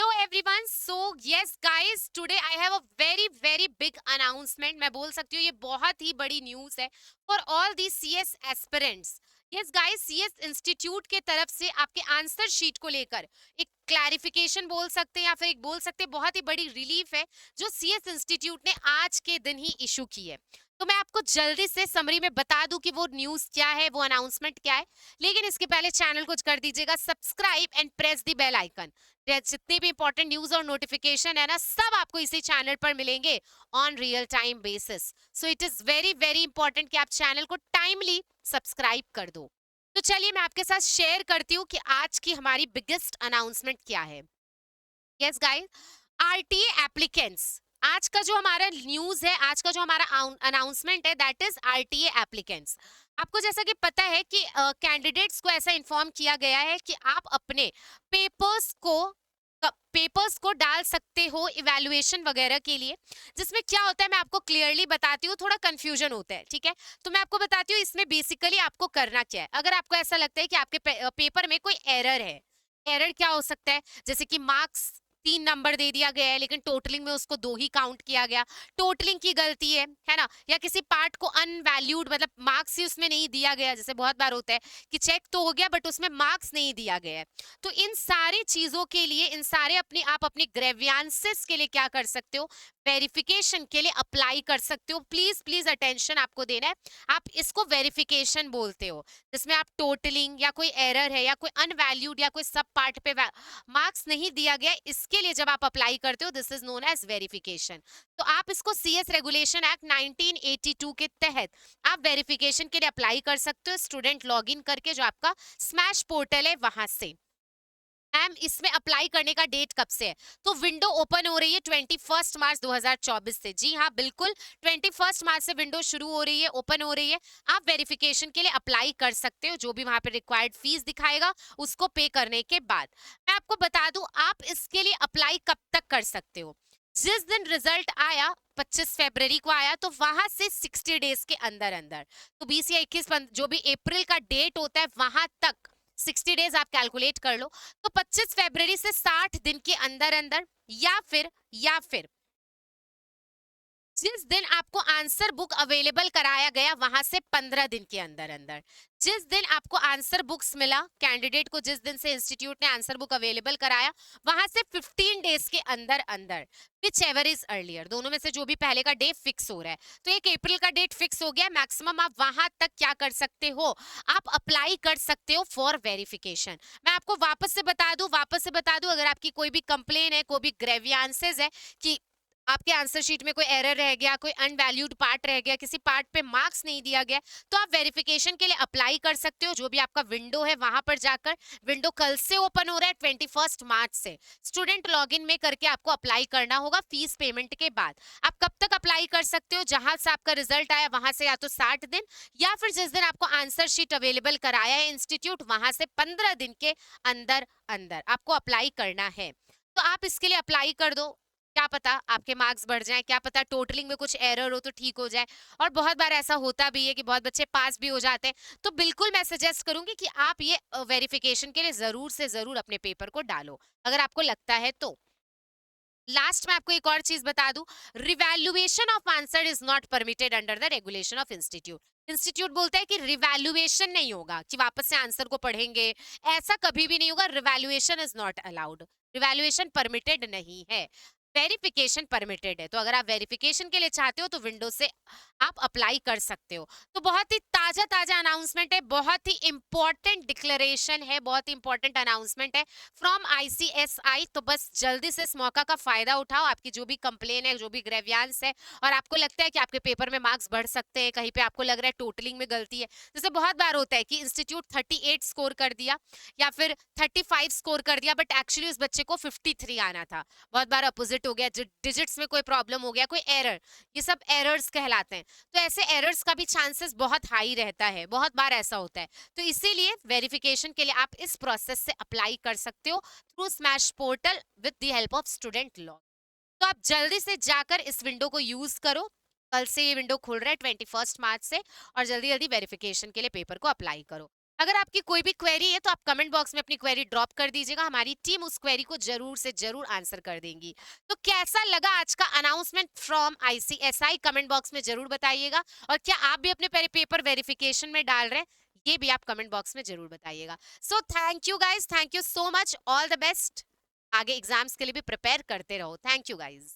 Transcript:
Hello everyone. So yes guys, today I have a very big announcement. मैं बोल सकती हूँ ये बहुत ही बड़ी न्यूज़ है for all the CS aspirants. Yes guys, CS institute के तरफ से आपके आंसर शीट को लेकर एक क्लैरिफिकेशन बोल सकते हैं या फिर एक बोल सकते हैं बहुत ही बड़ी रिलीफ है जो CS इंस्टीट्यूट ने आज के दिन ही इशू की है। तो मैं आपको जल्दी से समरी में बता दूं कि वो न्यूज़ क्या है, वो अनाउंसमेंट क्या है, लेकिन इसके पहले चैनल को कर दीजिएगा subscribe and press the bell icon. जितनी भी इंपॉर्टेंट न्यूज और नोटिफिकेशन है ना, सब आपको इसी चैनल पर मिलेंगे on real time basis. So it is very important कि आप चैनल को टाइमली सब्सक्राइब कर दो। तो चलिए मैं आपके साथ शेयर करती हूँ कि आज की हमारी बिगेस्ट अनाउंसमेंट क्या है। यस गाइस, आरटीए एप्लीकेंट्स, आज का जो हमारा न्यूज है, आज का जो हमारा अनाउंसमेंट है, दैट इज आरटीए एप्लीकेंट्स। आपको जैसा कि पता है कि कैंडिडेट्स को ऐसा इन्फॉर्म किया गया है कि आप अपने पेपर्स को पेपर्स को डाल सकते हो इवैल्यूएशन वगैरह के लिए। जिसमें क्या होता है मैं आपको क्लियरली बताती हूँ, थोड़ा कंफ्यूजन होता है, ठीक है। तो मैं आपको बताती हूँ इसमें बेसिकली आपको करना क्या है। अगर आपको ऐसा लगता है कि आपके पेपर में कोई एरर है, एरर क्या हो सकता है, जैसे कि मार्क्स 3 नंबर दे दिया गया है लेकिन टोटलिंग में उसको 2 ही काउंट किया गया, टोटलिंग की गलती है ना, या किसी पार्ट को अनवैल्यूड मतलब मार्क्स ही उसमें नहीं दिया गया, जैसे बहुत बार होता है कि चेक तो हो गया बट उसमें मार्क्स नहीं दिया गया है। तो इन सारी चीजों के लिए, इन सारे आप अपने ग्रेवियांसेस के लिए क्या कर सकते हो, वेरिफिकेशन के लिए अप्लाई कर सकते हो। प्लीज प्लीज अटेंशन आपको देना है। आप इसको वेरिफिकेशन बोलते हो, जिसमें आप टोटलिंग या कोई एरर है या कोई अनवैल्यूड या कोई सब पार्ट पे मार्क्स नहीं दिया गया, इसके लिए जब आप अप्लाई करते हो, this is known as verification. तो आप इसको सीएस रेगुलेशन एक्ट 1982 के तहत आप वेरिफिकेशन के लिए अप्लाई कर सकते हो, स्टूडेंट लॉगिन करके, जो आपका स्मैश पोर्टल है वहां से। मैम इसमें अप्लाई करने का डेट कब से है, तो विंडो ओपन हो रही है 21 मार्च 2024 से। जी हाँ बिल्कुल, 21 मार्च से विंडो शुरू हो रही है, ओपन हो रही है। आप वेरिफिकेशन के लिए अप्लाई कर सकते हो, जो भी वहां पे रिक्वायर्ड फीस दिखाएगा उसको पे करने के बाद। मैं आपको बता दूं आप इसके लिए अप्लाई कब तक कर सकते हो, जिस दिन रिजल्ट आया 25 फरवरी को आया, तो वहां से 60 डेज के अंदर अंदर, तो 20 या 21 जो भी अप्रैल का डेट होता है वहां तक 60 डेज आप कैलकुलेट कर लो। तो 25 फरवरी से 60 दिन के अंदर अंदर, या फिर जिस दिन आपको आंसर बुक अवेलेबल कराया गया वहां से 15 दिन के अंदर अंदर, जिस दिन आपको आंसर बुक्स मिला कैंडिडेट को, जिस दिन से इंस्टीट्यूट ने आंसर बुक अवेलेबल कराया वहां से 15 डेज के अंदर अंदर, विच एवर इज अर्लियर, दोनों में से जो भी पहले का डेट फिक्स हो रहा है। तो 1 अप्रैल का डेट फिक्स हो गया, मैक्सिमम आप वहां तक क्या कर सकते हो, आप अप्लाई कर सकते हो फॉर वेरिफिकेशन। मैं आपको वापस से बता दूं, अगर आपकी कोई भी कंप्लेन है, कोई भी ग्रेवियांसेस है कि आपके आंसर शीट में कोई एरर रह गया, कोई अनवैल्यूड पार्ट रह गया, किसी पार्ट पे मार्क्स नहीं दिया गया, तो आप वेरिफिकेशन के लिए अप्लाई कर सकते हो। जो भी आपका विंडो है वहां पर जाकर, विंडो कल से ओपन हो रहा है 21 मार्च से, स्टूडेंट लॉगिन में करके आपको अप्लाई करना होगा फीस पेमेंट के बाद। आप कब तक अप्लाई कर सकते हो, जहां से आपका रिजल्ट आया वहां से या तो 60 दिन, या फिर जिस दिन आपको आंसर शीट अवेलेबल कराया है इंस्टीट्यूट वहां से 15 दिन के अंदर अंदर आपको अप्लाई करना है। तो आप इसके लिए अप्लाई कर दो, क्या पता आपके मार्क्स बढ़ जाएं, क्या पता टोटलिंग में कुछ एरर हो तो ठीक हो जाए। और बहुत बार ऐसा होता भी है कि बहुत बच्चे पास भी हो जाते हैं। तो बिल्कुल मैं सजेस्ट करूंगी कि आप ये वेरिफिकेशन के लिए जरूर से जरूर अपने पेपर को डालो, अगर आपको लगता है तो। लास्ट में आपको एक और चीज बता दूं, revaluation of answer is not permitted under the regulation of institute. Institute बोलता है कि रिवैल्यूएशन नहीं होगा, कि वापस से आंसर को पढ़ेंगे, ऐसा कभी भी नहीं होगा। Revaluation is not allowed, revaluation permitted नहीं है, वेरिफिकेशन परमिटेड है। तो अगर आप वेरिफिकेशन के लिए चाहते हो तो विंडो से आप अप्लाई कर सकते हो। तो बहुत ही ताजा ताजा अनाउंसमेंट है, बहुत ही इंपॉर्टेंट डिक्लेरेशन है, बहुत ही इंपॉर्टेंट अनाउंसमेंट है फ्रॉम आईसीएसआई। तो बस जल्दी से इस मौका का फायदा उठाओ। आपकी जो भी कंप्लेन है, जो भी ग्रेवियांस है, और आपको लगता है कि आपके पेपर में मार्क्स बढ़ सकते हैं, कहीं पे आपको लग रहा है टोटलिंग में गलती है, जैसे बहुत बार होता है कि इंस्टीट्यूट 38 स्कोर कर दिया या फिर 35 स्कोर कर दिया, बट एक्चुअली उस बच्चे को 53 आना था। बहुत बार अपोजिट हो गया, डिजिट्स में कोई प्रॉब्लम हो गया, कोई एरर, ये सब एरर्स कहलाते हैं। तो ऐसे एरर्स का भी चांसेस बहुत हाई रहता है, बहुत बार ऐसा होता है। तो इसीलिए वेरिफिकेशन के लिए आप इस प्रोसेस से अप्लाई कर सकते हो through smash portal with the help of student log. तो आप जल्दी से जाकर इस विंडो को यूज करो। कल से ये विंडो खुल रहा है 21 मार्च से, और जल्दी जल्दी वेरिफिकेशन के लिए पेपर को अप्लाई करो। अगर आपकी कोई भी क्वेरी है तो आप कमेंट बॉक्स में अपनी क्वेरी ड्रॉप कर दीजिएगा, हमारी टीम उस क्वेरी को ज़रूर से ज़रूर आंसर कर देंगी। तो कैसा लगा आज का announcement from ICSI comment box में ज़रूर बताइएगा और क्या आप भी अपने पेपर वेरिफिकेशन में डाल रहे हैं? ये भी आप कमेंट बॉक्स में ज़रूर बताइएगा। So thank you guys, thank you so much, all the best. आगे एग्ज़ाम्स के लिए भी प्रिपेयर करते रहो। Thank you guys.